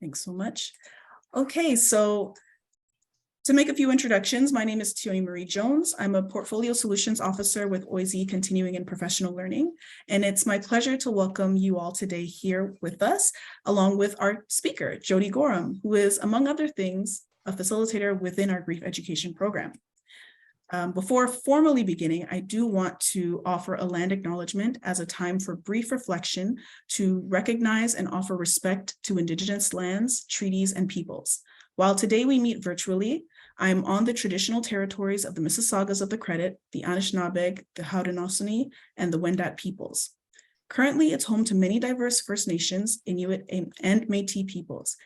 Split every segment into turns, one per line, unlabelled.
Thanks so much. Okay, so to make a few introductions, my name is Tioni Marie Jones. I'm a Portfolio Solutions Officer with OISE Continuing and Professional Learning, and it's my pleasure to welcome you all today here with us, along with our speaker, Jodi Gorham, who is, among other things, a facilitator within our grief education program. Before formally beginning, I do want to offer a land acknowledgement as a time for brief reflection to recognize and offer respect to Indigenous lands, treaties, and peoples. While today we meet virtually, I'm on the traditional territories of the Mississaugas of the Credit, the Anishinaabeg, the Haudenosaunee, and the Wendat peoples. Currently, it's home to many diverse First Nations, Inuit, and Métis peoples.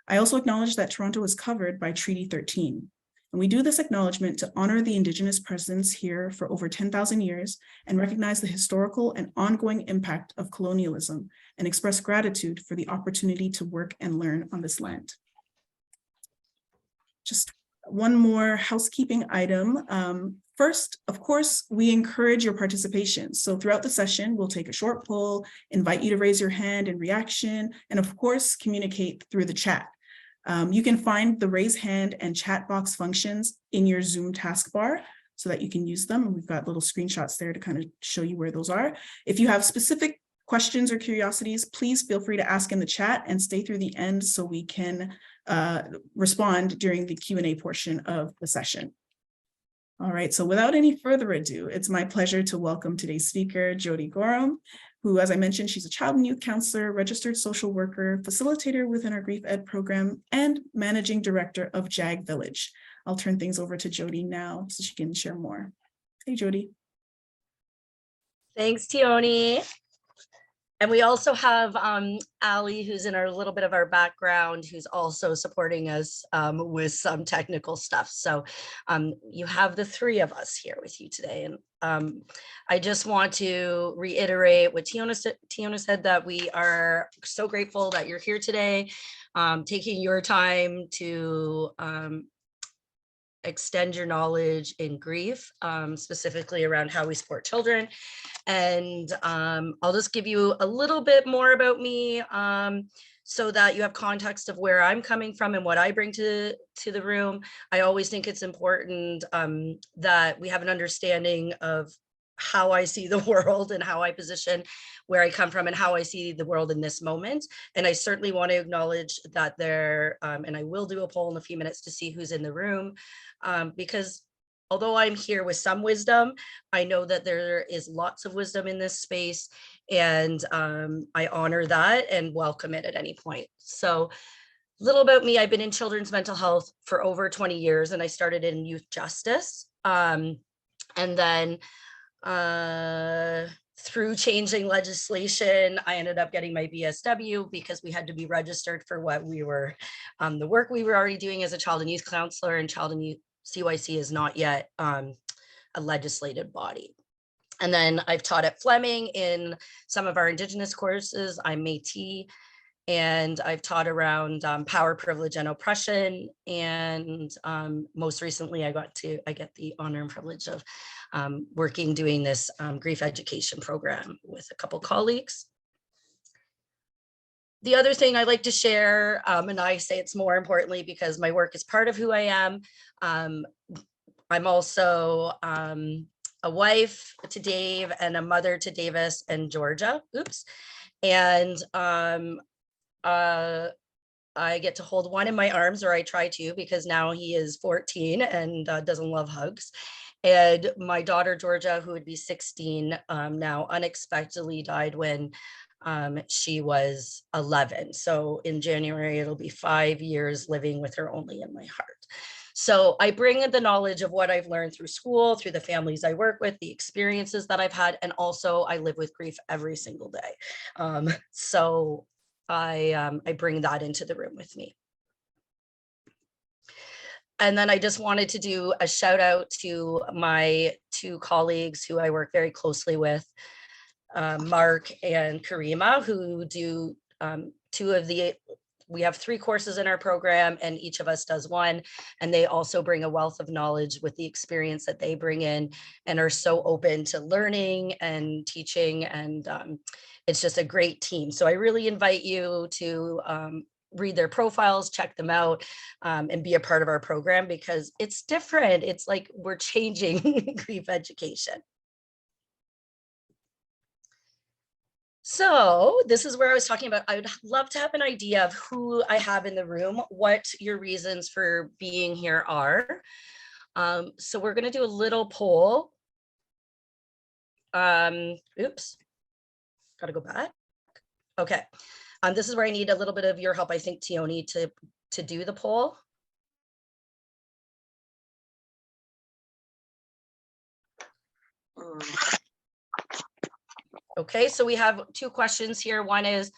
I also acknowledge that Toronto is covered by Treaty 13. And we do this acknowledgement to honor the Indigenous presence here for over 10,000 years and recognize the historical and ongoing impact of colonialism and express gratitude for the opportunity to work and learn on this land. Just one more housekeeping item. First, of course, we encourage your participation. So throughout the session, we'll take a short poll, invite you to raise your hand in reaction, and of course, communicate through the chat. You can find the raise hand and chat box functions in your Zoom taskbar so that you can use them. And we've got little screenshots there to kind of show you where those are. If you have specific questions or curiosities, please feel free to ask in the chat and stay through the end so we can respond during the Q&A portion of the session. All right, so without any further ado, it's my pleasure to welcome today's speaker, Jodi Gorham, who, as I mentioned, she's a child and youth counselor, registered social worker, facilitator within our grief ed program, and managing director of JAG Village. I'll turn things over to Jodi now so she can share more. Hey, Jodi.
Thanks, Tioni. And we also have Ali, who's in a little bit of our background, who's also supporting us with some technical stuff. So you have the three of us here with you today. And I just want to reiterate what Tiona said, that we are so grateful that you're here today, taking your time to extend your knowledge in grief, specifically around how we support children. And I'll just give you a little bit more about me so that you have context of where I'm coming from and what I bring to the room. I always think it's important that we have an understanding of how I see the world and how I position where I come from and how I see the world in this moment. And I certainly want to acknowledge that there, and I will do a poll in a few minutes to see who's in the room, because although I'm here with some wisdom, I know that there is lots of wisdom in this space, and I honor that and welcome it at any point. So a little about me: I've been in children's mental health for over 20 years, and I started in youth justice. And then through changing legislation, I ended up getting my BSW because we had to be registered for what we were, the work we were already doing as a child and youth counselor, and child and youth CYC is not yet a legislated body. And then I've taught at Fleming in some of our Indigenous courses. I'm Métis, and I've taught around power, privilege, and oppression. And most recently, I get the honor and privilege of doing this grief education program with a couple colleagues. The other thing I like to share, and I say it's more importantly because my work is part of who I am. I'm also a wife to Dave and a mother to Davis and Georgia. Oops. And I get to hold one in my arms, or I try to, because now he is 14 and doesn't love hugs. And my daughter, Georgia, who would be 16 now, unexpectedly died when she was 11. So in January, it'll be 5 years living with her only in my heart. So I bring the knowledge of what I've learned through school, through the families I work with, the experiences that I've had, and also I live with grief every single day. So I bring that into the room with me. And then I just wanted to do a shout out to my two colleagues who I work very closely with, Mark and Karima, who do we have 3 courses in our program, and each of us does one, and they also bring a wealth of knowledge with the experience that they bring in, and are so open to learning and teaching, and it's just a great team. So I really invite you to read their profiles, check them out, and be a part of our program, because it's different. It's like we're changing grief education. So this is where I was talking about, I would love to have an idea of who I have in the room, what your reasons for being here are. So we're going to do a little poll. Oops, got to go back. Okay. This is where I need a little bit of your help, I think, Tioni, to do the poll. Okay, so we have two questions here. One is,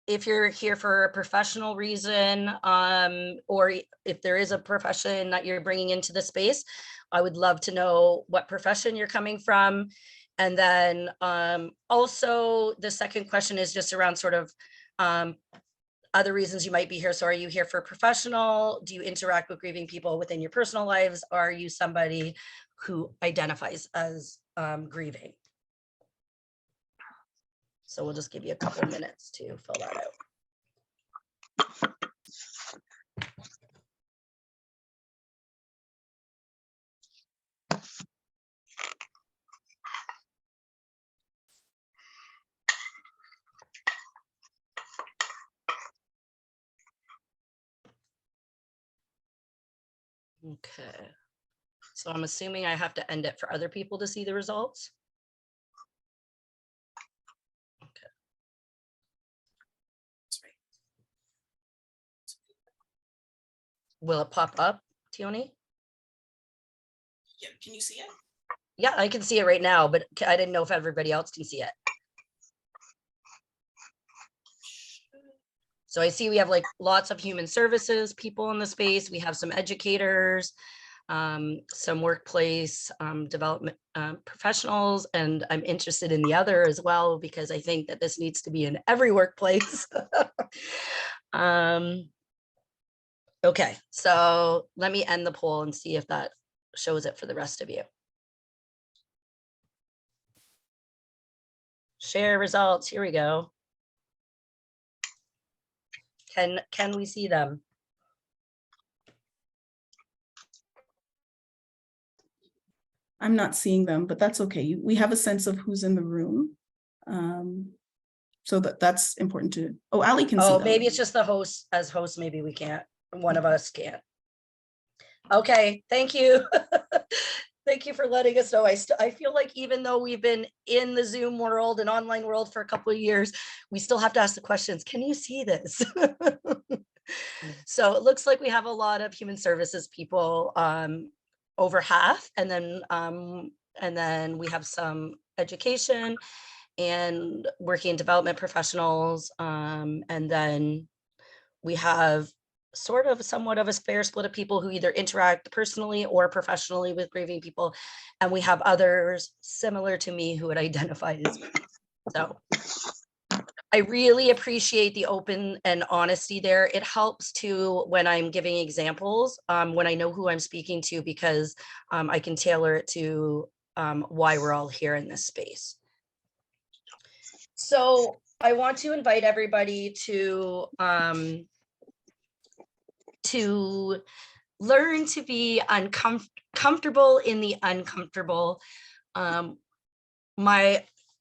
if you're here for a professional reason, or if there is a profession that you're bringing into the space, I would love to know what profession you're coming from. And then also the second question is just around sort of other reasons you might be here. So are you here for professional? Do you interact with grieving people within your personal lives? Are you somebody who identifies as grieving? So we'll just give you a couple of minutes to fill that out. Okay. So I'm assuming I have to end it for other people to see the results. Will it pop up, Tioni?
Yeah, can you see it?
Yeah, I can see it right now, but I didn't know if everybody else can see it. So I see we have like lots of human services people in the space. We have some educators, some workplace development professionals, and I'm interested in the other as well, because I think that this needs to be in every workplace. Okay, so let me end the poll and see if that shows it for the rest of you. Share results, here we go. Can we see them?
I'm not seeing them, but that's okay. We have a sense of who's in the room. So that's important to, oh, Ali can see them.
Maybe it's just the host, as host, maybe we can't, one of us can't. Okay, thank you. Thank you for letting us know. I feel like even though we've been in the Zoom world and online world for a couple of years, we still have to ask the questions. Can you see this? So it looks like we have a lot of human services people, over half, and then we have some education and working development professionals, and then we have sort of somewhat of a fair split of people who either interact personally or professionally with grieving people, and we have others similar to me who would identify as grieving. So I really appreciate the open and honesty there. It helps too when I'm giving examples, when I know who I'm speaking to, because I can tailor it to why we're all here in this space. So I want to invite everybody to learn to be comfortable in the uncomfortable. My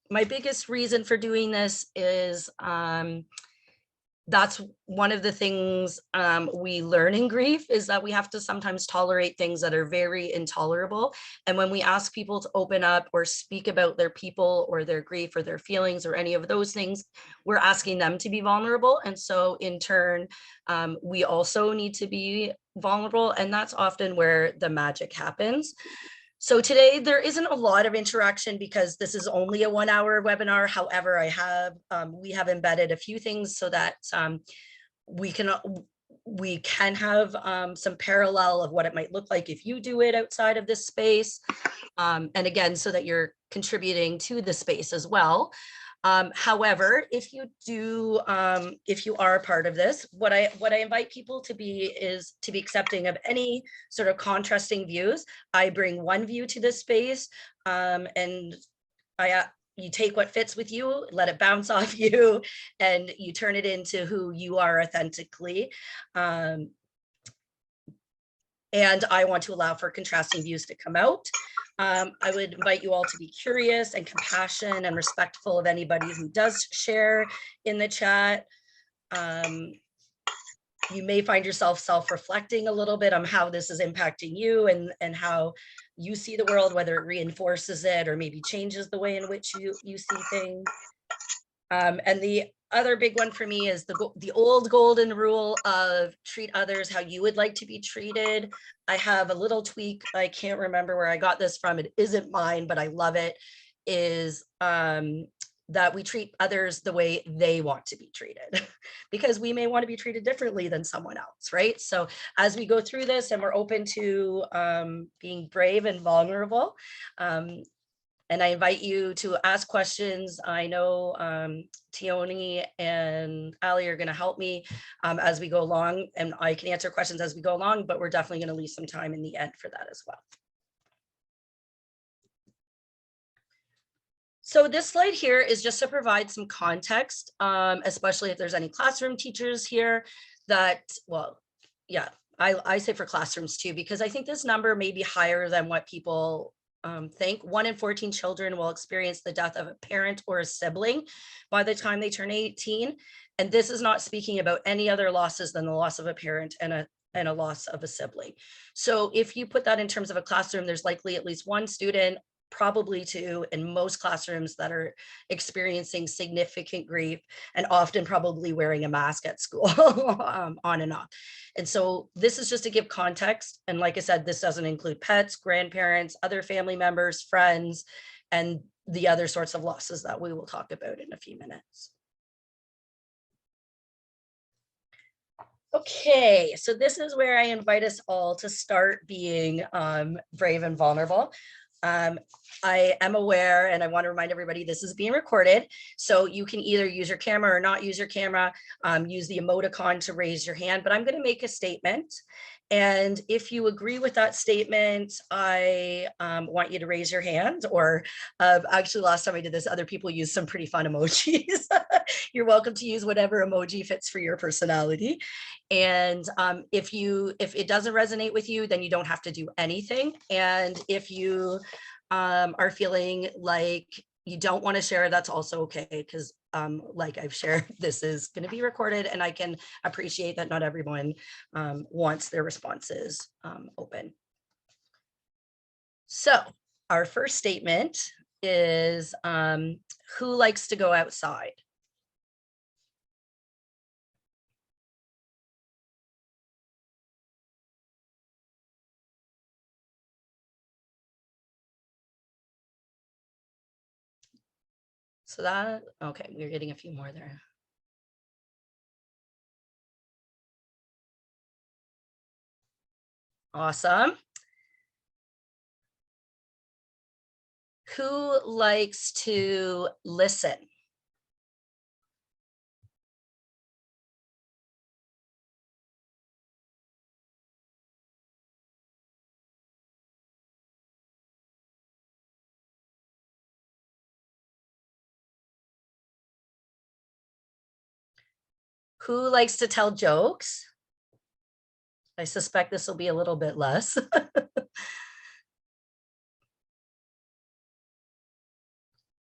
biggest reason for doing this is that's one of the things we learn in grief, is that we have to sometimes tolerate things that are very intolerable. And when we ask people to open up or speak about their people or their grief or their feelings or any of those things, we're asking them to be vulnerable. And so in turn, we also need to be vulnerable. And that's often where the magic happens. So today there isn't a lot of interaction because this is only a 1 hour webinar. However, we have embedded a few things so that we can have some parallel of what it might look like if you do it outside of this space. And again, so that you're contributing to the space as well. However, if you are a part of this, what I invite people to be is to be accepting of any sort of contrasting views. I bring one view to this space, and you take what fits with you, let it bounce off you, and you turn it into who you are authentically. And I want to allow for contrasting views to come out. I would invite you all to be curious and compassionate and respectful of anybody who does share in the chat. You may find yourself self-reflecting a little bit on how this is impacting you and how you see the world, whether it reinforces it or maybe changes the way in which you see things. And the other big one for me is the old golden rule of treat others how you would like to be treated. I have a little tweak. I can't remember where I got this from. It isn't mine, but I love it, is that we treat others the way they want to be treated, because we may want to be treated differently than someone else, right? So as we go through this and we're open to being brave and vulnerable, and I invite you to ask questions. I know Tioni and Ali are going to help me as we go along, and I can answer questions as we go along, but we're definitely going to leave some time in the end for that as well. So this slide here is just to provide some context, especially if there's any classroom teachers here that, well, yeah, I say for classrooms too, because I think this number may be higher than what people think. 1 in 14 children will experience the death of a parent or a sibling by the time they turn 18. And this is not speaking about any other losses than the loss of a parent and a loss of a sibling. So if you put that in terms of a classroom, there's likely at least one student, probably two, in most classrooms that are experiencing significant grief and often probably wearing a mask at school on and off. And so this is just to give context. And like I said, this doesn't include pets, grandparents, other family members, friends, and the other sorts of losses that we will talk about in a few minutes. Okay, so this is where I invite us all to start being brave and vulnerable. I am aware, and I want to remind everybody, this is being recorded. So you can either use your camera or not use your camera, use the emoticon to raise your hand, but I'm going to make a statement. And if you agree with that statement, I want you to raise your hand, or actually last time I did this, other people used some pretty fun emojis. You're welcome to use whatever emoji fits for your personality. And if it doesn't resonate with you, then you don't have to do anything. And if you are feeling like you don't want to share, that's also okay, because like I've shared, this is going to be recorded, and I can appreciate that not everyone wants their responses open. So our first statement is, who likes to go outside? So that, okay, we're getting a few more there. Awesome. Who likes to listen? Who likes to tell jokes? I suspect this will be a little bit less.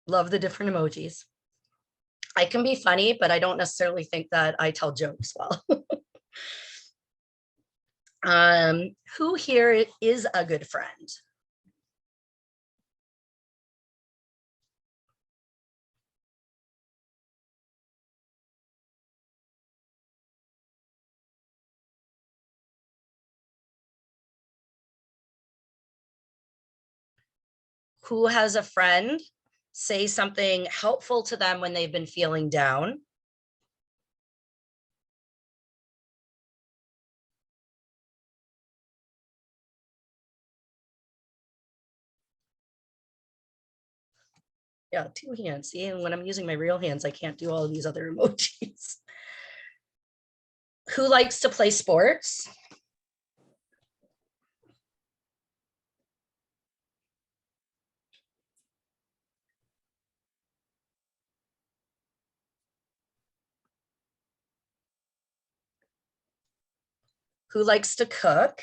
Love the different emojis. I can be funny, but I don't necessarily think that I tell jokes well. Who here is a good friend? Who has a friend say something helpful to them when they've been feeling down? Yeah, 2 hands. See, and when I'm using my real hands, I can't do all of these other emojis. Who likes to play sports? Who likes to cook?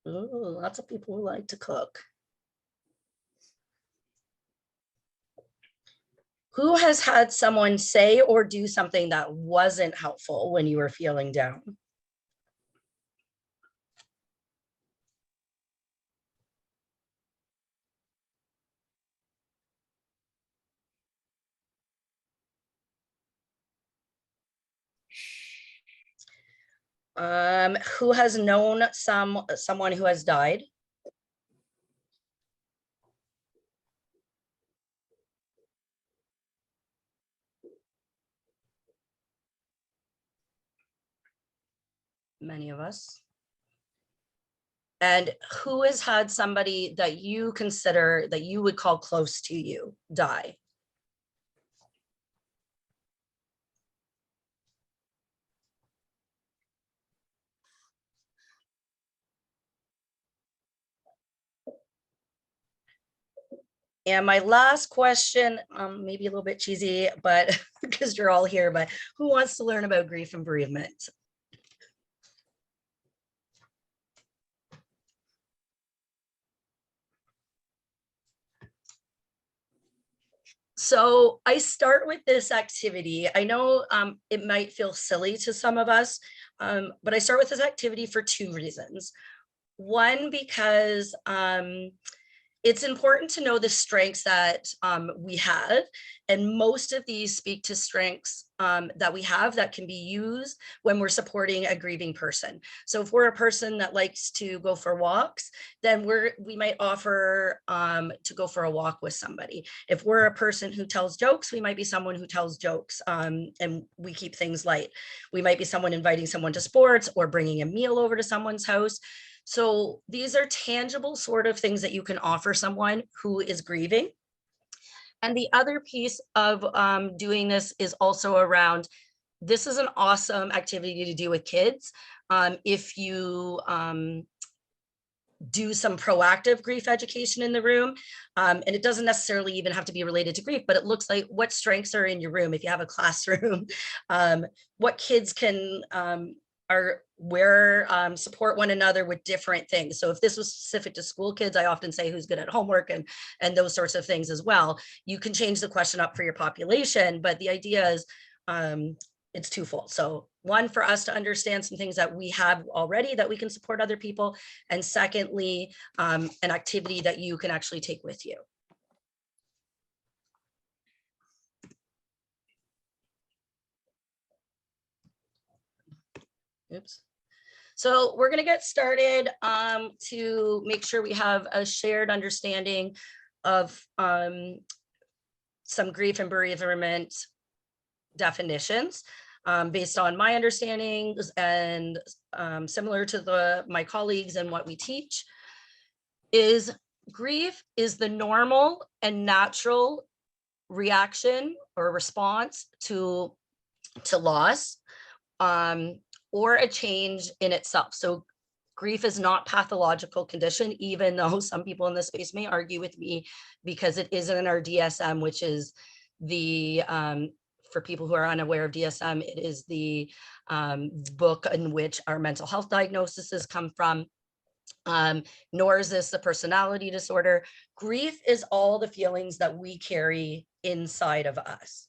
Ooh, lots of people who like to cook. Who has had someone say or do something that wasn't helpful when you were feeling down? Who has known someone who has died? Many of us. And who has had somebody that you consider that you would call close to you die? And my last question, maybe a little bit cheesy, but because you're all here, but who wants to learn about grief and bereavement? So I start with this activity. I know it might feel silly to some of us, but I start with this activity for two reasons. One, because it's important to know the strengths that we have. And most of these speak to strengths that we have that can be used when we're supporting a grieving person. So if we're a person that likes to go for walks, then we might offer to go for a walk with somebody. If we're a person who tells jokes, we might be someone who tells jokes and we keep things light. We might be someone inviting someone to sports or bringing a meal over to someone's house. So these are tangible sort of things that you can offer someone who is grieving. And the other piece of doing this is also around, this is an awesome activity to do with kids. If you do some proactive grief education in the room, and it doesn't necessarily even have to be related to grief, but it looks like what strengths are in your room. If you have a classroom, what kids can support one another with different things. So if this was specific to school kids, I often say who's good at homework and those sorts of things as well. You can change the question up for your population, but the idea is it's twofold. So one, for us to understand some things that we have already that we can support other people. And secondly, an activity that you can actually take with you. Oops. So we're going to get started to make sure we have a shared understanding of some grief and bereavement definitions based on my understandings and similar to my colleagues and what we teach. Is grief is the normal and natural reaction or response to loss or a change in itself. So grief is not pathological condition, even though some people in this space may argue with me, because it isn't in our DSM, which is the, for people who are unaware of DSM, it is the book in which our mental health diagnoses come from. Nor is this a personality disorder. Grief is all the feelings that we carry inside of us.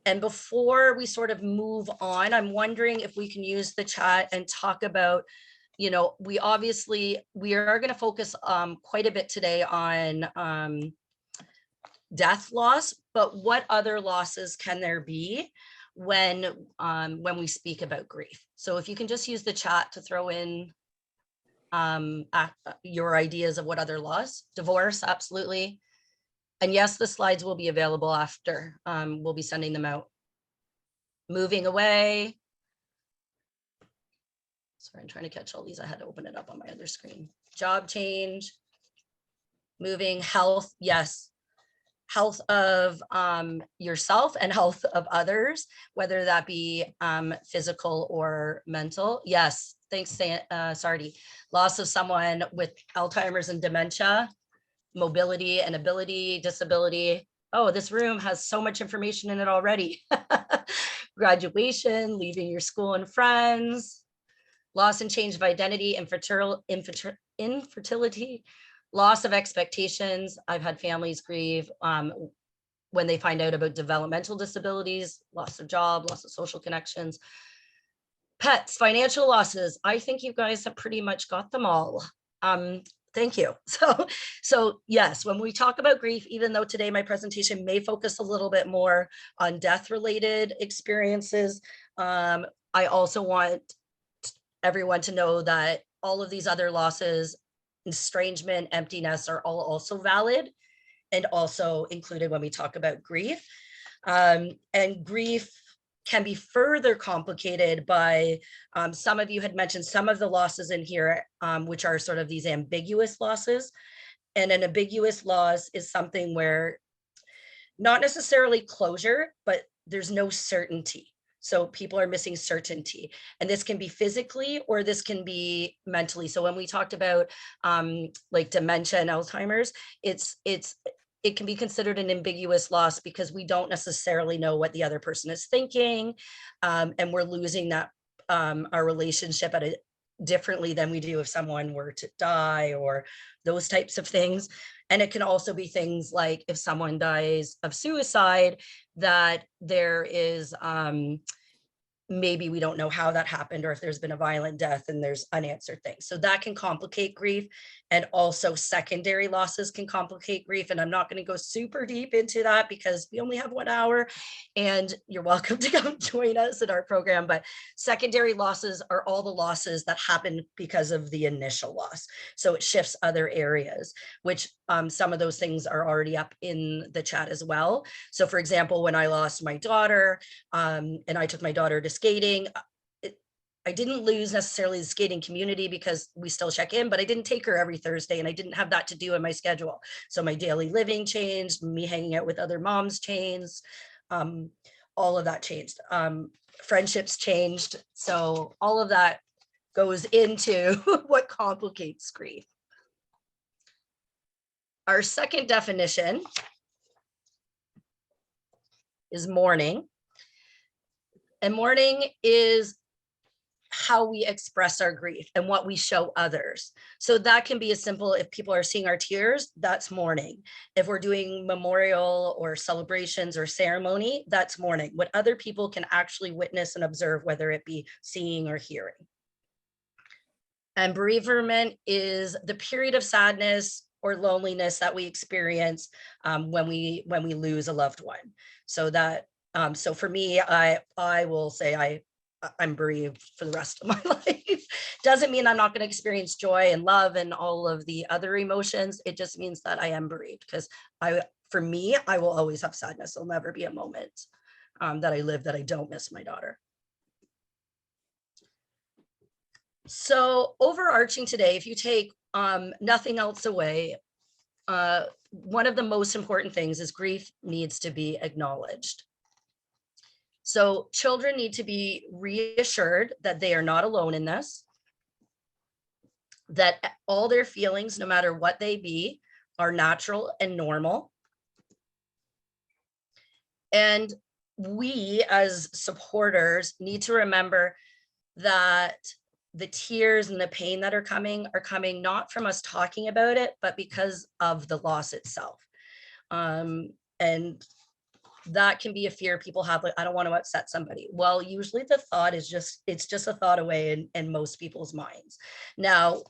And before we sort of move on, I'm wondering if we can use the chat and talk about, we are going to focus quite a bit today on death loss, but what other losses can there be when we speak about grief? So if you can just use the chat to throw in your ideas of what other loss. Divorce, absolutely. And yes, the slides will be available after. We'll be sending them out. Moving away. Sorry, I'm trying to catch all these. I had to open it up on my other screen. Job change. Moving. Health, yes. Health of yourself and health of others, whether that be physical or mental. Yes, thanks, Sardi. Loss of someone with Alzheimer's and dementia, mobility and ability, disability. oh, this room has so much information in it already. Graduation, leaving your school and friends, loss and change of identity, infertility, loss of expectations. I've had families grieve when they find out about developmental disabilities, loss of job, loss of social connections, pets, financial losses. I think you guys have pretty much got them all. Thank you. So yes, when we talk about grief, even though today my presentation may focus a little bit more on death-related experiences, I also want everyone to know that all of these other losses, estrangement, emptiness are all also valid and also included when we talk about grief. And grief can be further complicated by, some of you had mentioned some of the losses in here, which are sort of these ambiguous losses. And an ambiguous loss is something where not necessarily closure, but there's no certainty. So people are missing certainty, and this can be physically or this can be mentally. So when we talked about like dementia and Alzheimer's, it can be considered an ambiguous loss because we don't necessarily know what the other person is thinking, and we're losing that our relationship at a differently than we do if someone were to die or those types of things. And it can also be things like if someone dies of suicide, that there is maybe we don't know how that happened, or if there's been a violent death and there's unanswered things. So that can complicate grief, and also secondary losses can complicate grief. And I'm not going to go super deep into that because we only have 1 hour, and you're welcome to come join us in our program. But secondary losses are all the losses that happen because of the initial loss. So it shifts other areas, which some of those things are already up in the chat as well. So for example, when I lost my daughter, and I took my daughter to skating, I didn't lose necessarily the skating community because we still check in, but I didn't take her every Thursday, and I didn't have that to do in my schedule. So my daily living changed, me hanging out with other moms changed, all of that changed. Friendships changed. So all of that goes into what complicates grief. Our second definition is mourning. And mourning is how we express our grief and what we show others. So that can be as simple, if people are seeing our tears, that's mourning. If we're doing memorial or celebrations or ceremony, that's mourning. What other people can actually witness and observe, whether it be seeing or hearing. And bereavement is the period of sadness or loneliness that we experience when we lose a loved one. So that so for me, I will say I'm bereaved for the rest of my life. Doesn't mean I'm not going to experience joy and love and all of the other emotions. It just means that I am bereaved, because for me, I will always have sadness. There'll never be a moment that I live that I don't miss my daughter. So overarching today, if you take nothing else away, one of the most important things is grief needs to be acknowledged. So children need to be reassured that they are not alone in this, that all their feelings, no matter what they be, are natural and normal. And we as supporters need to remember that the tears and the pain that are coming not from us talking about it, but because of the loss itself. And that can be a fear people have, like, I don't want to upset somebody. Well, usually the thought is it's just a thought away in most people's minds. Now,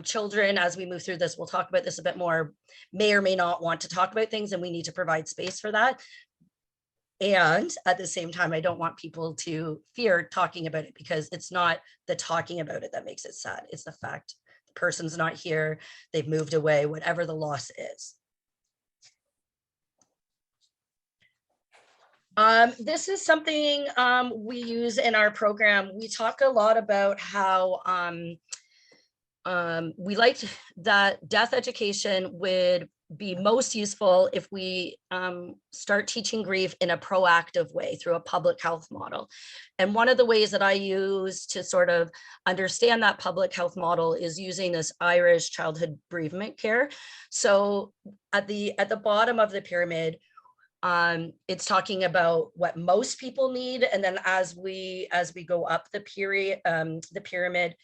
children, as we move through this, we'll talk about this a bit more, may or may not want to talk about things, and we need to provide space for that. And at the same time, I don't want people to fear talking about it, because it's not the talking about it that makes it sad. It's the fact the person's not here, they've moved away, whatever the loss is. This is something we use in our program. We talk a lot about how we like that death education would be most useful if we start teaching grief in a proactive way through a public health model. And one of the ways that I use to sort of understand that public health model is using this Irish childhood bereavement care. So at the bottom of the pyramid, It's talking about what most people need, and then as we go up the pyramid,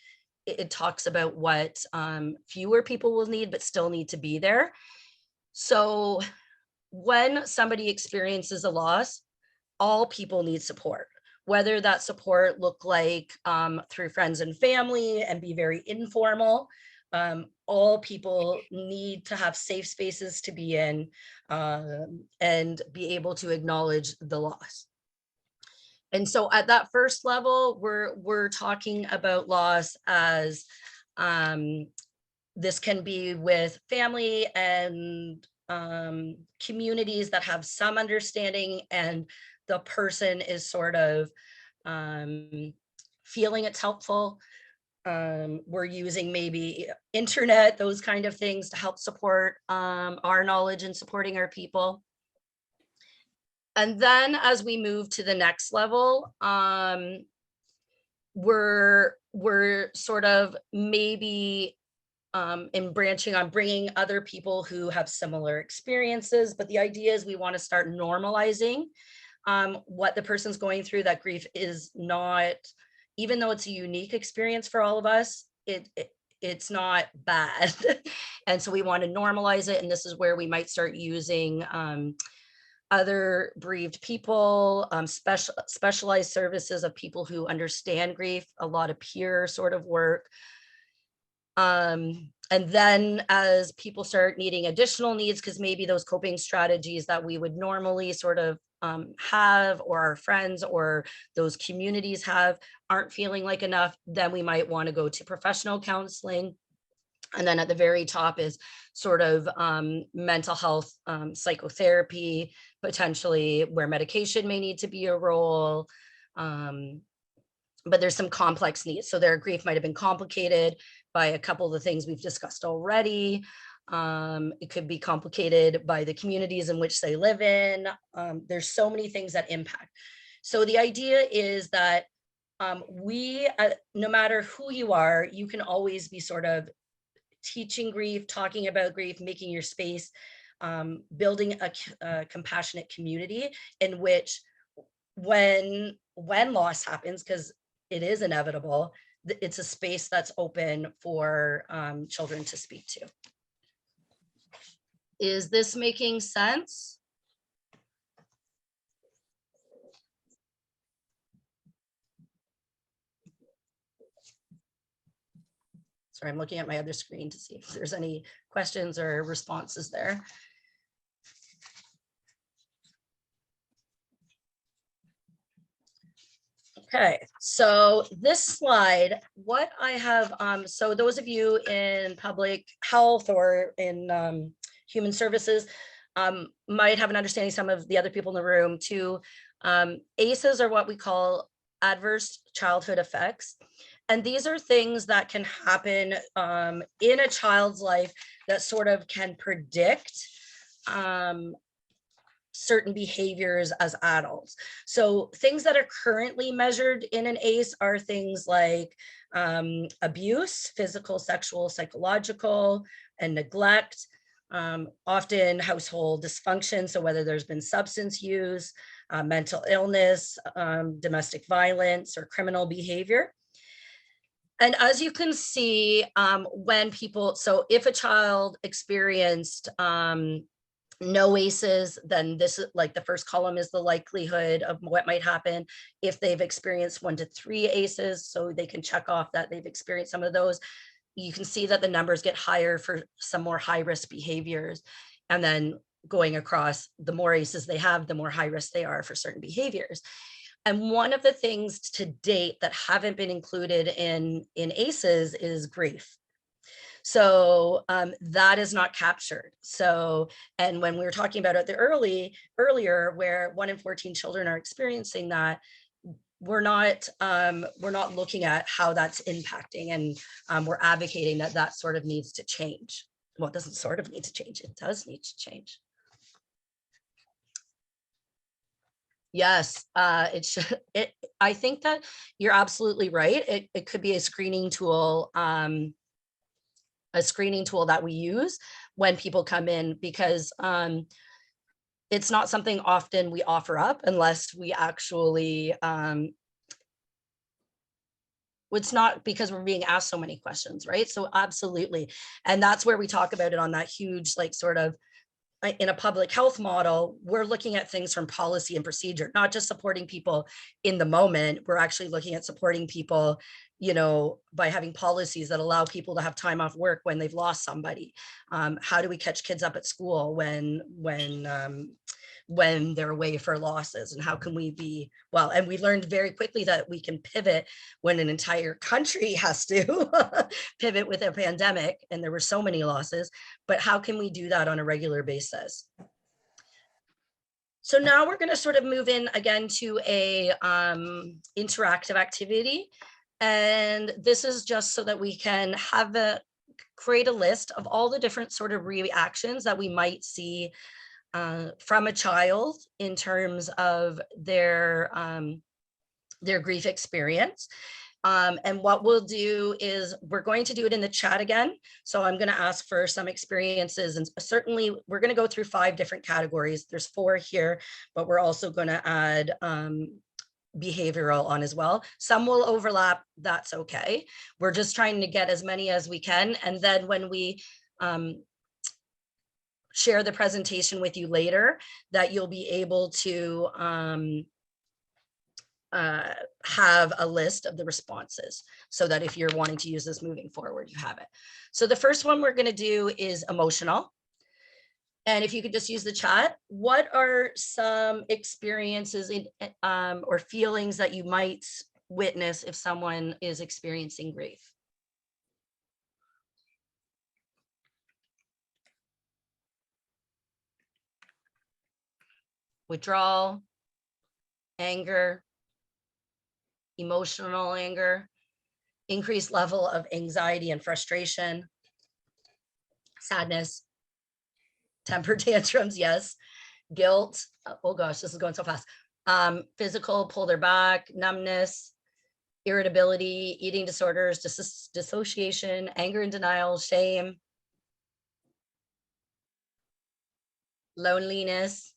it talks about what fewer people will need, but still need to be there. So when somebody experiences a loss, all people need support, whether that support look like through friends and family and be very informal. All people need to have safe spaces to be in and be able to acknowledge the loss. And so at that first level, we're talking about loss as this can be with family and communities that have some understanding, and the person is sort of feeling it's helpful. We're using maybe internet, those kind of things to help support our knowledge and supporting our people. And then as we move to the next level, we're sort of maybe in branching on bringing other people who have similar experiences. But the idea is we want to start normalizing what the person's going through. That grief is not, even though it's a unique experience for all of us, it's not bad. And so we want to normalize it. And this is where we might start using other bereaved people, specialized services of people who understand grief, a lot of peer sort of work. And then as people start needing additional needs, because maybe those coping strategies that we would normally sort of have, or our friends or those communities have, aren't feeling like enough, then we might want to go to professional counseling. And then at the very top is sort of mental health, psychotherapy, potentially where medication may need to be a role. But there's some complex needs. So their grief might have been complicated by a couple of the things we've discussed already. It could be complicated by the communities in which they live in. There's so many things that impact. So the idea is that no matter who you are, you can always be sort of teaching grief, talking about grief, making your space, building a compassionate community in which when loss happens, because it is inevitable, it's a space that's open for children to speak to. Is this making sense? Sorry, I'm looking at my other screen to see if there's any questions or responses there. Okay, so this slide, what I have, so those of you in public health or in human services might have an understanding, some of the other people in the room too. ACEs are what we call adverse childhood effects. And these are things that can happen in a child's life that sort of can predict certain behaviors as adults. So things that are currently measured in an ACE are things like abuse, physical, sexual, psychological, and neglect, often household dysfunction. So whether there's been substance use, mental illness, domestic violence, or criminal behavior. And as you can see, when people, so if a child experienced no ACEs, then this is like the first column is the likelihood of what might happen. If they've experienced 1 to 3 ACEs, so they can check off that they've experienced some of those, you can see that the numbers get higher for some more high risk behaviors. And then going across, the more ACEs they have, the more high risk they are for certain behaviors. And one of the things to date that haven't been included in ACEs is grief. So that is not captured. So, and when we were talking about it earlier, where 1 in 14 children are experiencing that, we're not looking at how that's impacting, and we're advocating that that sort of needs to change. Well, it doesn't sort of need to change, it does need to change. Yes, it should. I think that you're absolutely right. It could be a screening tool that we use when people come in, because it's not something often we offer up unless we actually, it's not because we're being asked so many questions, right? So absolutely. And that's where we talk about it on that huge, like sort of in a public health model, we're looking at things from policy and procedure, not just supporting people in the moment. We're actually looking at supporting people, you know, by having policies that allow people to have time off work when they've lost somebody. How do we catch kids up at school when they're away for losses, and how can we be well? And we learned very quickly that we can pivot when an entire country has to pivot with a pandemic and there were so many losses, but how can we do that on a regular basis? So now we're going to sort of move in again to a interactive activity, and this is just so that we can create a list of all the different sort of reactions that we might see from a child in terms of their grief experience. And what we'll do is we're going to do it in the chat again. So I'm going to ask for some experiences, and certainly we're going to go through 5 different categories. There's 4 here, but we're also going to add behavioral on as well. Some will overlap. That's okay. We're just trying to get as many as we can. And then when we share the presentation with you later, that you'll be able to have a list of the responses, so that if you're wanting to use this moving forward, you have it. So the first one we're going to do is emotional. And if you could just use the chat, what are some experiences or feelings that you might witness if someone is experiencing grief? Withdrawal, anger, emotional anger, increased level of anxiety and frustration, sadness, temper tantrums, yes, guilt, oh gosh, this is going so fast, physical, pull their back, numbness, irritability, eating disorders, dissociation, anger and denial, shame, loneliness,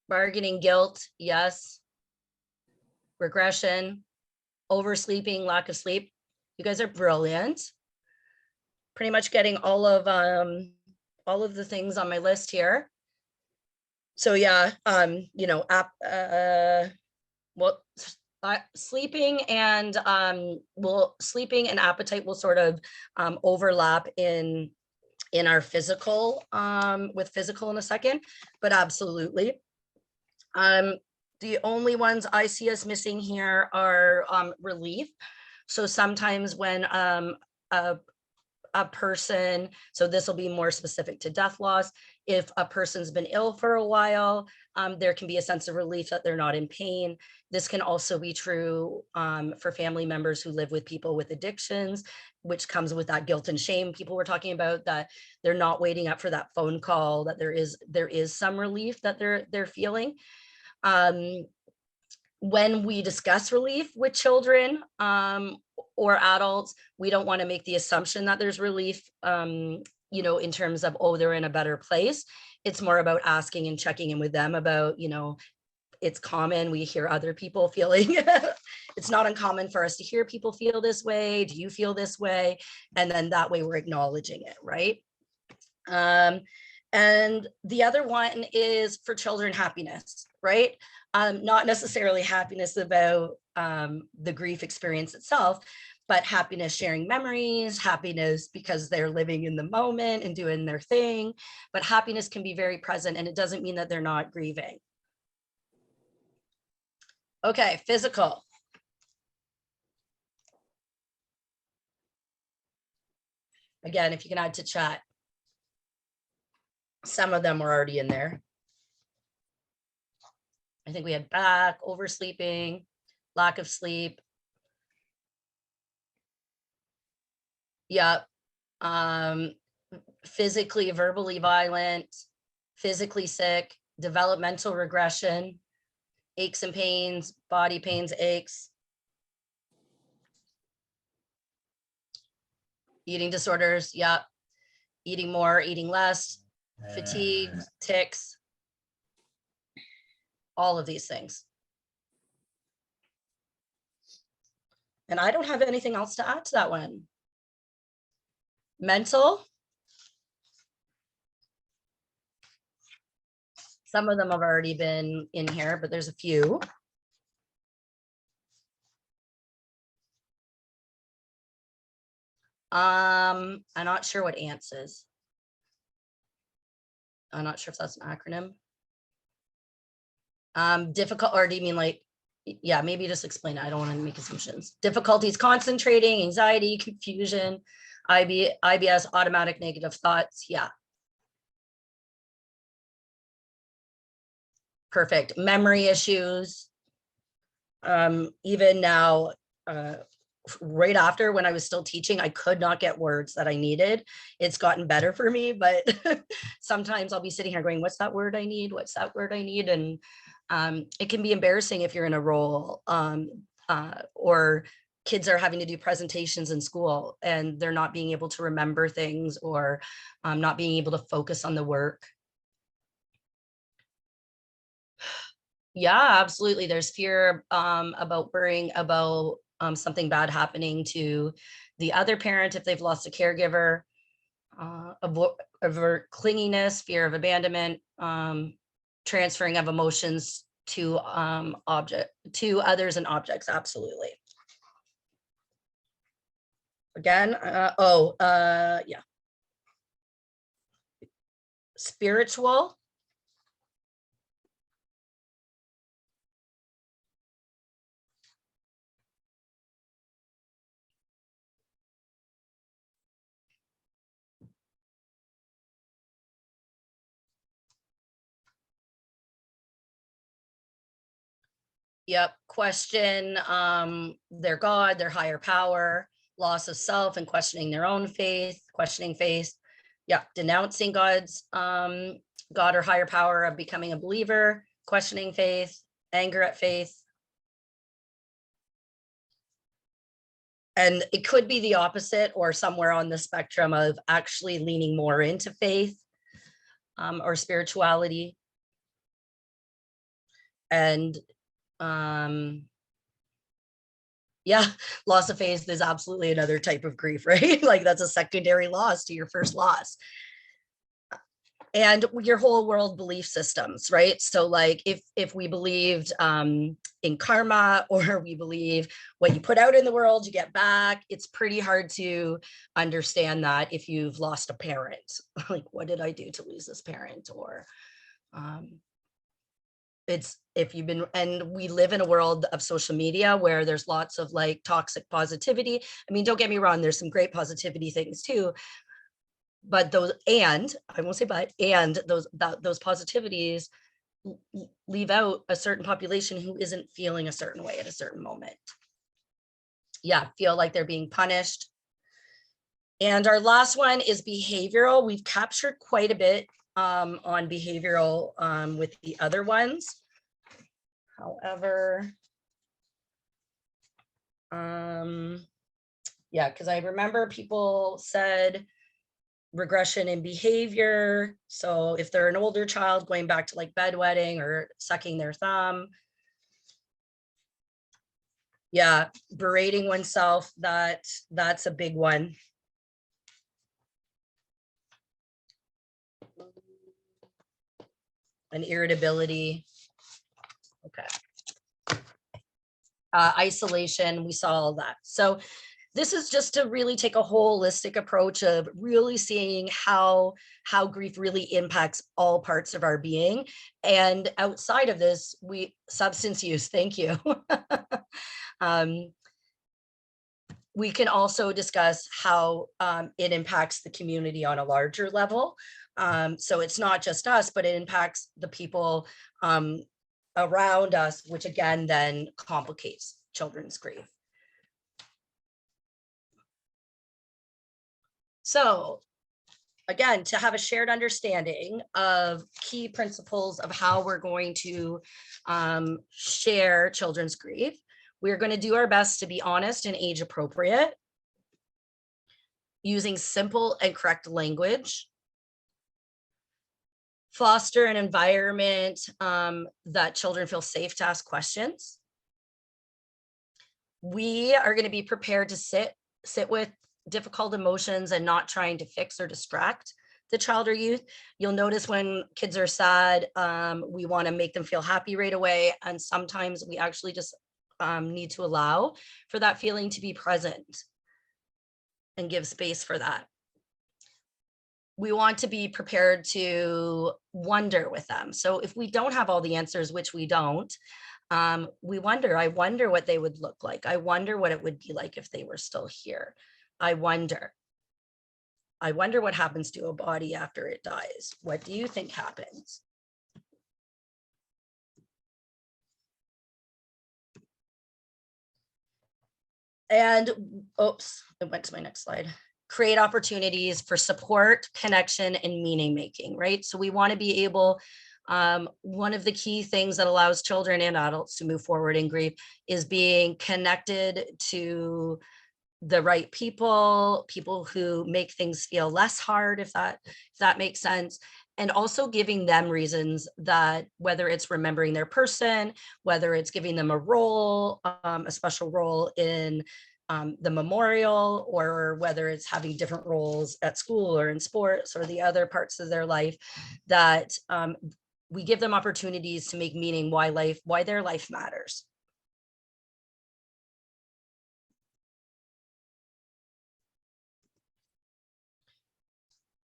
bargaining, guilt, yes, regression, oversleeping, lack of sleep. You guys are brilliant. Pretty much getting all of the things on my list here. So yeah, you know, sleeping and sleeping and appetite will sort of overlap in our physical, with physical in a second, but absolutely. The only ones I see us missing here are relief. So sometimes when a person, so this will be more specific to death loss, if a person's been ill for a while, there can be a sense of relief that they're not in pain. This can also be true for family members who live with people with addictions, which comes with that guilt and shame people were talking about, that they're not waiting up for that phone call, that there is some relief that they're feeling. When we discuss relief with children or adults, we don't want to make the assumption that there's relief, you know, in terms of, oh, they're in a better place. It's more about asking and checking in with them about, you know, it's common. We hear other people feeling, it's not uncommon for us to hear people feel this way. Do you feel this way? And then that way we're acknowledging it, right? And the other one is for children, happiness, right? Not necessarily happiness about the grief experience itself, but happiness sharing memories, happiness because they're living in the moment and doing their thing. But happiness can be very present, and it doesn't mean that they're not grieving. Okay, physical. Again, if you can add to chat. Some of them were already in there. I think we had back, oversleeping, lack of sleep. Yep. Physically, verbally violent, physically sick, developmental regression, aches and pains, body pains, aches, eating disorders. Yep. eating more, eating less, fatigue, tics, all of these things. And I don't have anything else to add to that one. Mental. Some of them have already been in here, but there's a few. I'm not sure what ANTS is. I'm not sure if that's an acronym. Difficult, or do you mean like, yeah, maybe just explain it. I don't want to make assumptions. Difficulties concentrating, anxiety, confusion, IBS, automatic negative thoughts. Yeah. Perfect. Memory issues. Even now, right after, when I was still teaching, I could not get words that I needed. It's gotten better for me, but sometimes I'll be sitting here going, what's that word I need? What's that word I need? And it can be embarrassing if you're in a role or kids are having to do presentations in school and they're not being able to remember things or not being able to focus on the work. Yeah, absolutely. There's fear about worrying about something bad happening to the other parent if they've lost a caregiver, avert clinginess, fear of abandonment, transferring of emotions to others and objects. Absolutely. Again, yeah. Spiritual. Yep. Question their God, their higher power, loss of self and questioning their own faith, questioning faith. Yeah. Denouncing God's God or higher power of becoming a believer, questioning faith, anger at faith. And it could be the opposite or somewhere on the spectrum of actually leaning more into faith or spirituality. And yeah, loss of faith is absolutely another type of grief, right? Like that's a secondary loss to your first loss. And your whole world belief systems, right? So like if we believed in karma, or we believe what you put out in the world, you get back, it's pretty hard to understand that if you've lost a parent. Like, what did I do to lose this parent? Or it's if you've been, and we live in a world of social media where there's lots of like toxic positivity. I mean, don't get me wrong, there's some great positivity things too, but those, and I won't say but, and those positivities leave out a certain population who isn't feeling a certain way at a certain moment. Yeah, feel like they're being punished. And our last one is behavioral. We've captured quite a bit on behavioral with the other ones. However, yeah, because I remember people said regression in behavior. So if they're an older child, going back to like bedwetting or sucking their thumb. Yeah, berating oneself, that's a big one. And irritability. Okay. Isolation, we saw all that. So this is just to really take a holistic approach of really seeing how grief really impacts all parts of our being. And outside of this, substance use, thank you. We can also discuss how it impacts the community on a larger level. So it's not just us, but it impacts the people around us, which again, then complicates children's grief. So again, to have a shared understanding of key principles of how we're going to share children's grief, we're going to do our best to be honest and age appropriate. using simple and correct language, foster an environment that children feel safe to ask questions. We are going to be prepared to sit with difficult emotions and not trying to fix or distract the child or youth. You'll notice when kids are sad, we want to make them feel happy right away. And sometimes we actually just need to allow for that feeling to be present and give space for that. We want to be prepared to wonder with them. So if we don't have all the answers, which we don't, we wonder, I wonder what they would look like. I wonder what it would be like if they were still here. I wonder what happens to a body after it dies. What do you think happens? And oops, it went to my next slide. Create opportunities for support, connection, and meaning making, right? So we want to be able, one of the key things that allows children and adults to move forward in grief is being connected to the right people who make things feel less hard, if that makes sense. And also giving them reasons that, whether it's remembering their person, whether it's giving them a role, a special role in the memorial, or whether it's having different roles at school or in sports or the other parts of their life, that we give them opportunities to make meaning why their life matters.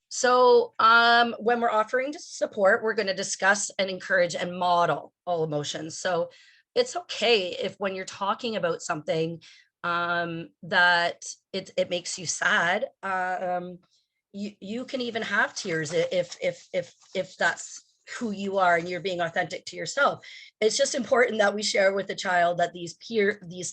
So when we're offering support, we're going to discuss and encourage and model all emotions. So it's okay if, when you're talking about something that it makes you sad, you can even have tears if that's who you are and you're being authentic to yourself. It's just important that we share with the child that these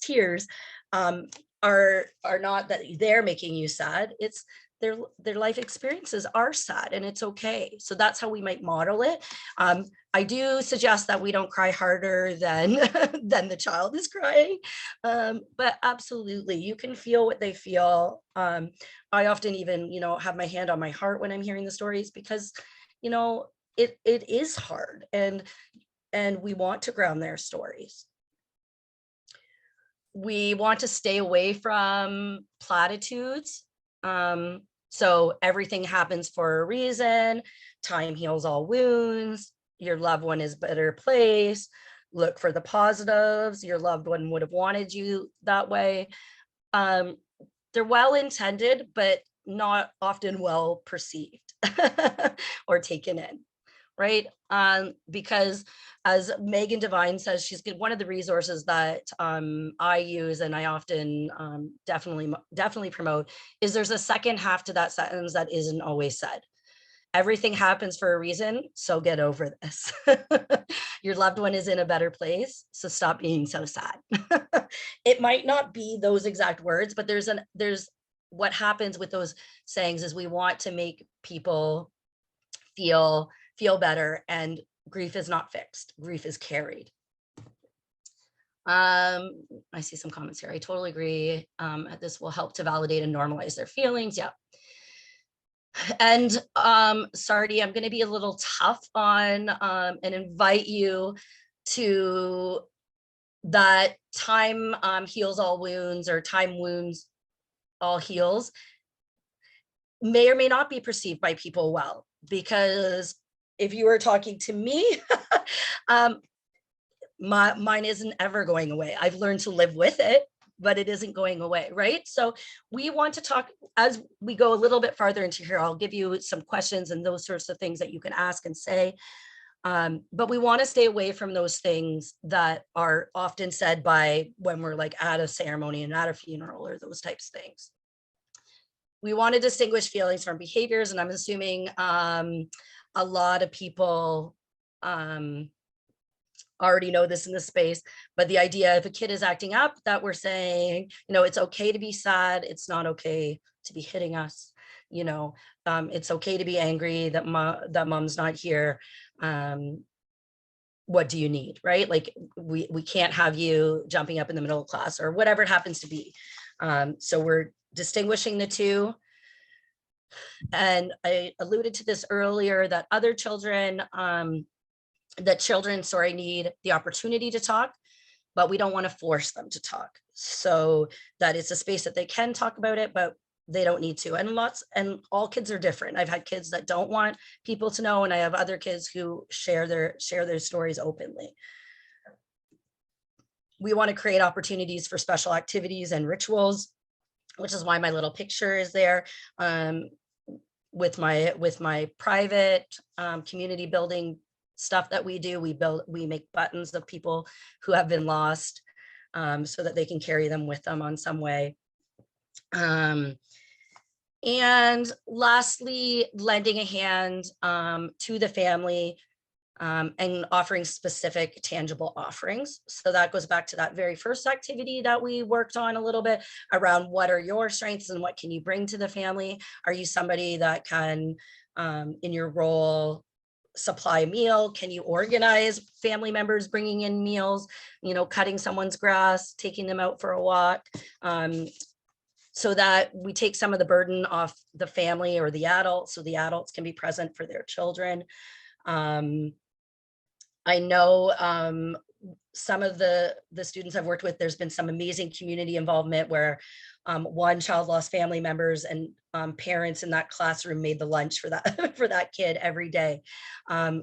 tears are not that they're making you sad. It's their life experiences are sad, and it's okay. So that's how we might model it. I do suggest that we don't cry harder than than the child is crying, but absolutely, you can feel what they feel. I often even, have my hand on my heart when I'm hearing the stories, because, it is hard, and we want to ground their stories. We want to stay away from platitudes. So everything happens for a reason. Time heals all wounds. Your loved one is a better place. Look for the positives. Your loved one would have wanted you that way. They're well intended, but not often well perceived or taken in, right? Because as Megan Devine says, she's one of the resources that I use and I often definitely promote, is there's a second half to that sentence that isn't always said. Everything happens for a reason, so get over this. Your loved one is in a better place, so stop being so sad. It might not be those exact words, but there's what happens with those sayings is we want to make people feel better, and grief is not fixed. Grief is carried. I see some comments here. I totally agree. This will help to validate and normalize their feelings. Yeah. And Sardi, I'm going to be a little tough on and invite you to that time heals all wounds, or time wounds all heals, may or may not be perceived by people well, because if you were talking to me, mine isn't ever going away. I've learned to live with it, but it isn't going away, right? So we want to talk, as we go a little bit farther into here, I'll give you some questions and those sorts of things that you can ask and say. But we want to stay away from those things that are often said when we're like at a ceremony and at a funeral, or those types of things. We want to distinguish feelings from behaviors, and I'm assuming a lot of people already know this in the space, but the idea, if a kid is acting up, that we're saying, it's okay to be sad. It's not okay to be hitting us. It's okay to be angry that mom's not here. What do you need, right? Like we can't have you jumping up in the middle of class, or whatever it happens to be. So we're distinguishing the two. And I alluded to this earlier, that other children, need the opportunity to talk, but we don't want to force them to talk. So that it's a space that they can talk about it, but they don't need to. And all kids are different. I've had kids that don't want people to know, and I have other kids who share their stories openly. We want to create opportunities for special activities and rituals, which is why my little picture is there. With my private community building stuff that we do, we make buttons of people who have been lost, so that they can carry them with them on some way. And lastly, lending a hand to the family, and offering specific tangible offerings. So that goes back to that very first activity that we worked on a little bit around what are your strengths and what can you bring to the family? Are you somebody that can, in your role, supply a meal? Can you organize family members bringing in meals, cutting someone's grass, taking them out for a walk, so that we take some of the burden off the family or the adults, so the adults can be present for their children. I know some of the students I've worked with, there's been some amazing community involvement where one child lost family members, and parents in that classroom made the lunch for that for that kid every day.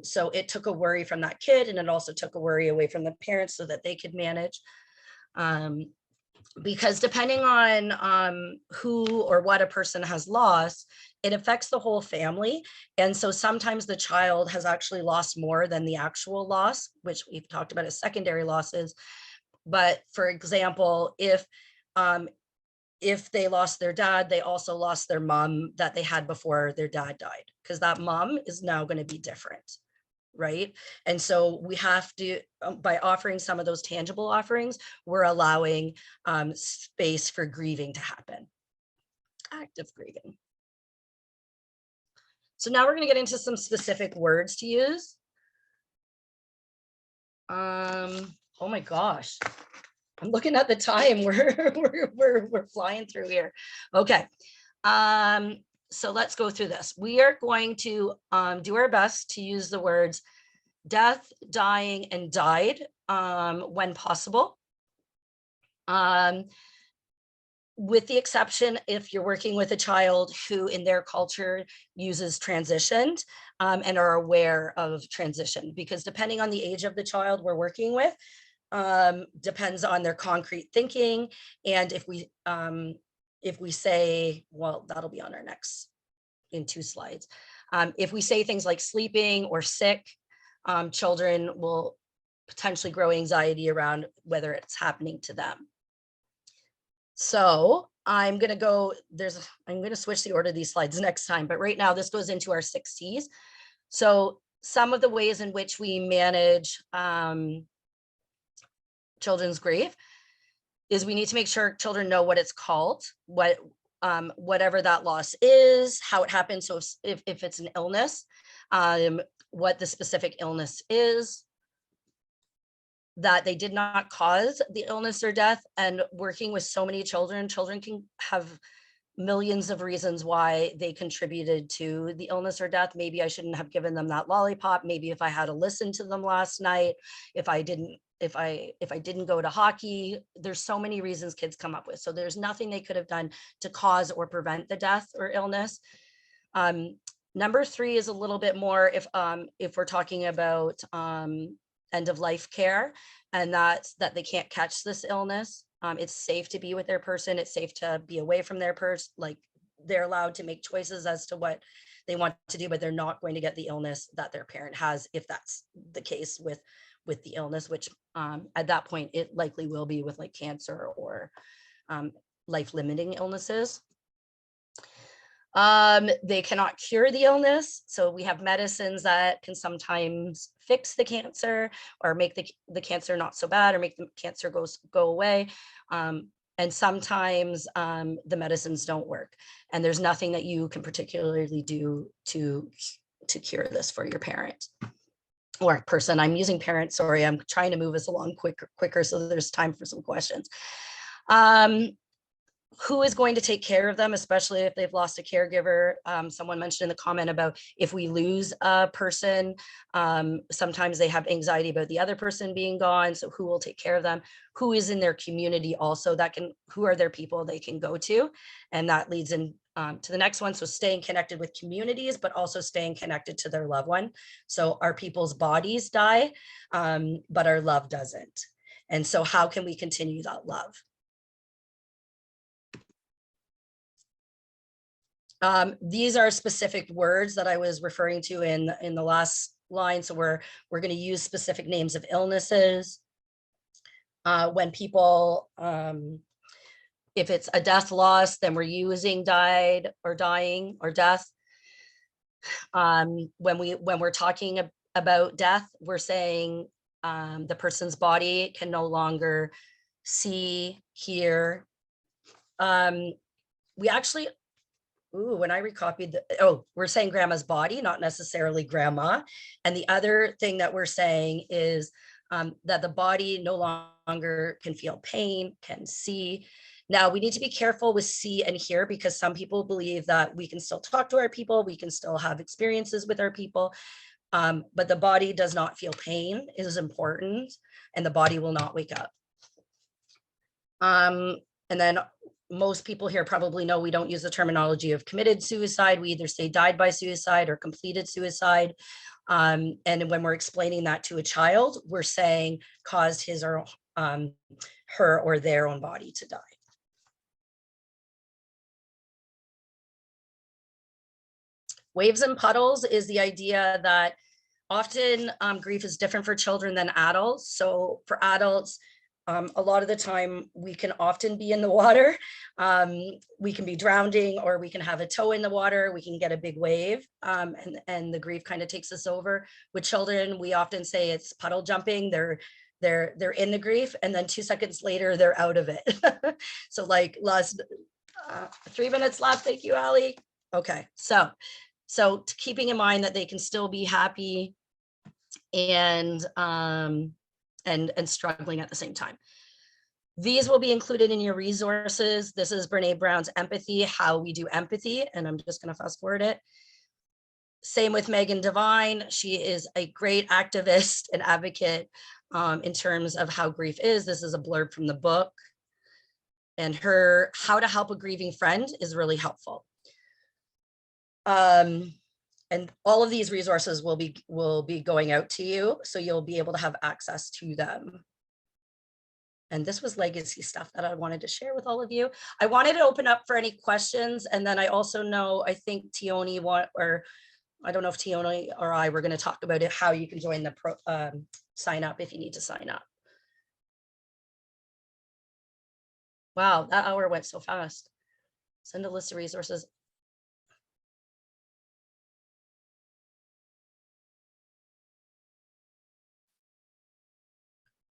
So it took a worry from that kid, and it also took a worry away from the parents so that they could manage. Because depending on who or what a person has lost, it affects the whole family. And so sometimes the child has actually lost more than the actual loss, which we've talked about as secondary losses. But for example, if they lost their dad, they also lost their mom that they had before their dad died, because that mom is now going to be different. Right. And so we have to, by offering some of those tangible offerings, we're allowing space for grieving to happen, active grieving. So now we're going to get into some specific words to use. Oh my gosh, I'm looking at the time. We're flying through here. Okay. So let's go through this. We are going to do our best to use the words death, dying, and died when possible. With the exception if you're working with a child who in their culture uses transitioned and are aware of transition, because depending on the age of the child we're working with, depends on their concrete thinking. And if we say, well, that'll be on our next in 2 slides. If we say things like sleeping or sick, children will potentially grow anxiety around whether it's happening to them. So I'm going to switch the order of these slides next time, but right now this goes into our 6 C's. So some of the ways in which we manage children's grief is we need to make sure children know what it's called, whatever that loss is, how it happens. So if it's an illness, what the specific illness is, that they did not cause the illness or death. And working with so many children can have millions of reasons why they contributed to the illness or death. Maybe I shouldn't have given them that lollipop. Maybe if I had to listen to them last night, if I didn't go to hockey, there's so many reasons kids come up with. So there's nothing they could have done to cause or prevent the death or illness. Number 3 is a little bit more if we're talking about end of life care, and that's that they can't catch this illness. It's safe to be with their person. It's safe to be away from their person. Like, they're allowed to make choices as to what they want to do, but they're not going to get the illness that their parent has, if that's the case with the illness, which at that point it likely will be with like cancer or life-limiting illnesses. They cannot cure the illness. So we have medicines that can sometimes fix the cancer or make the cancer not so bad, or make the cancer go away. And sometimes the medicines don't work, and there's nothing that you can particularly do to cure this for your parent or person. I'm using parent, sorry, I'm trying to move us along quicker so there's time for some questions. who is going to take care of them, especially if they've lost a caregiver. Someone mentioned in the comment about if we lose a person, sometimes they have anxiety about the other person being gone. So who will take care of them? Who is in their community also who are their people they can go to? And that leads in to the next one. So staying connected with communities, but also staying connected to their loved one. So our people's bodies die, but our love doesn't. And so how can we continue that love? These are specific words that I was referring to in the last line. So we're going to use specific names of illnesses. When people, if it's a death loss, then we're using died or dying or death. When we're talking about death, we're saying the person's body can no longer see, hear. We actually, when I recopied we're saying grandma's body, not necessarily grandma. And the other thing that we're saying is that the body no longer can feel pain, can see. Now we need to be careful with see and hear, because some people believe that we can still talk to our people, we can still have experiences with our people, but the body does not feel pain is important, and the body will not wake up. And then most people here probably know we don't use the terminology of committed suicide. We either say died by suicide or completed suicide. And when we're explaining that to a child, we're saying caused his or her or their own body to die. Waves and puddles is the idea that often grief is different for children than adults. So for adults, a lot of the time we can often be in the water. We can be drowning, or we can have a toe in the water. We can get a big wave, and the grief kind of takes us over. With children, we often say it's puddle jumping. They're in the grief, and then 2 seconds later they're out of it. So like last 3 minutes left. Thank you, Ali. Okay, so keeping in mind that they can still be happy and struggling at the same time. These will be included in your resources. This is Brene Brown's Empathy, How We Do Empathy, and I'm just going to fast forward it. Same with Megan Devine. She is a great activist and advocate in terms of how grief is. This is a blurb from the book. And her How to Help a Grieving Friend is really helpful. And all of these resources will be going out to you, so you'll be able to have access to them. And this was legacy stuff that I wanted to share with all of you. I wanted to open up for any questions, and then I also know, I think Tioni I don't know if Tioni or I were going to talk about it, how you can join the sign up if you need to sign up. Wow, that hour went so fast. Send a list of resources.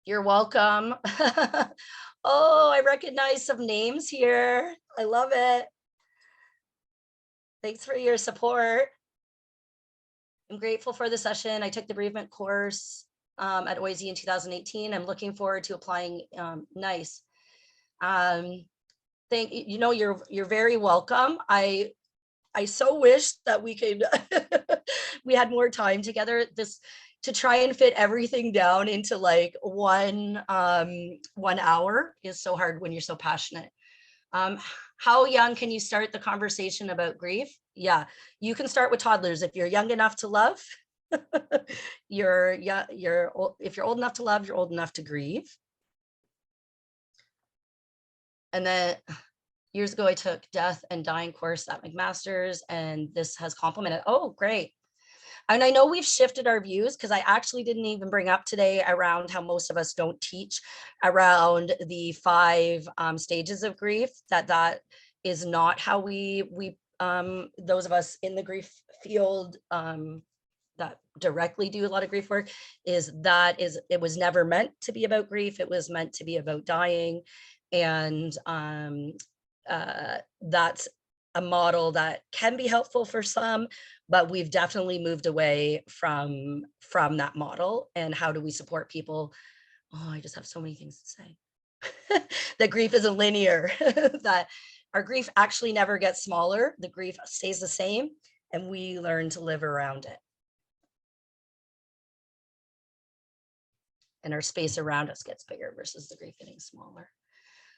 You're welcome. Oh, I recognize some names here. I love it. Thanks for your support. I'm grateful for the session. I took the bereavement course at OISE in 2018. I'm looking forward to applying. Nice. You're very welcome. I so wish that we could we had more time together. To try and fit everything down into like 1 hour is so hard when you're so passionate. How young can you start the conversation about grief? Yeah, you can start with toddlers if you're young enough to love. If you're old enough to love, you're old enough to grieve. And then years ago, I took death and dying course at McMaster's, and this has complemented. Oh, great. And I know we've shifted our views, because I actually didn't even bring up today around how most of us don't teach around the 5 stages of grief, that is not how we those of us in the grief field that directly do a lot of grief work, it was never meant to be about grief. It was meant to be about dying. And that's a model that can be helpful for some, but we've definitely moved away from that model. And how do we support people? Oh, I just have so many things to say. that grief isn't linear, that our grief actually never gets smaller. The grief stays the same, and we learn to live around it. And our space around us gets bigger versus the grief getting smaller.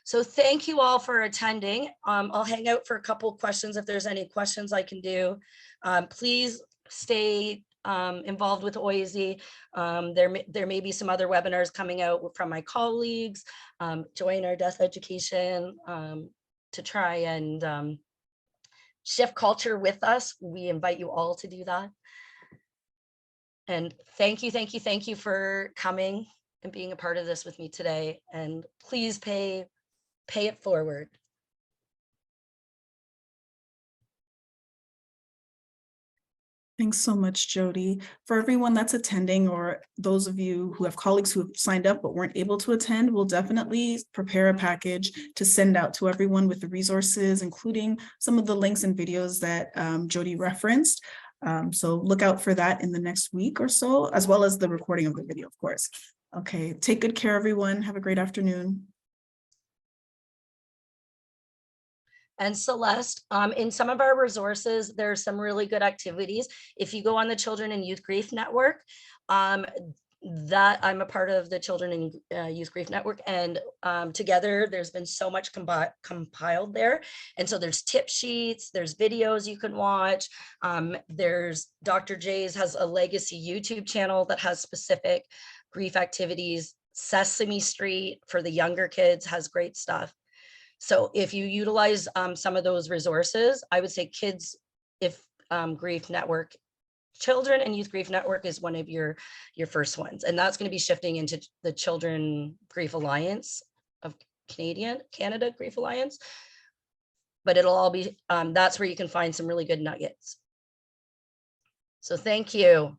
So thank you all for attending. I'll hang out for a couple questions. If there's any questions I can do, please stay involved with OISE. There may be some other webinars coming out from my colleagues. Join our death education to try and shift culture with us. We invite you all to do that. And thank you for coming and being a part of this with me today. And please pay it forward.
Thanks so much, Jodi. For everyone that's attending, or those of you who have colleagues who have signed up but weren't able to attend, we'll definitely prepare a package to send out to everyone with the resources, including some of the links and videos that Jodi referenced. So look out for that in the next week or so, as well as the recording of the video, of course. Okay, take good care, everyone. Have a great afternoon.
And Celeste, in some of our resources, there's some really good activities. If you go on the Children and Youth Grief Network, that I'm a part of the Children and Youth Grief Network, and together there's been so much compiled there. And so there's tip sheets, there's videos you can watch. There's Dr. J's has a legacy YouTube channel that has specific grief activities. Sesame Street for the younger kids has great stuff. So if you utilize some of those resources, I would say kids, if Grief Network, Children and Youth Grief Network is one of your first ones. And that's going to be shifting into the Children Grief Alliance of Canada Grief Alliance. But it'll all be, that's where you can find some really good nuggets. So thank you.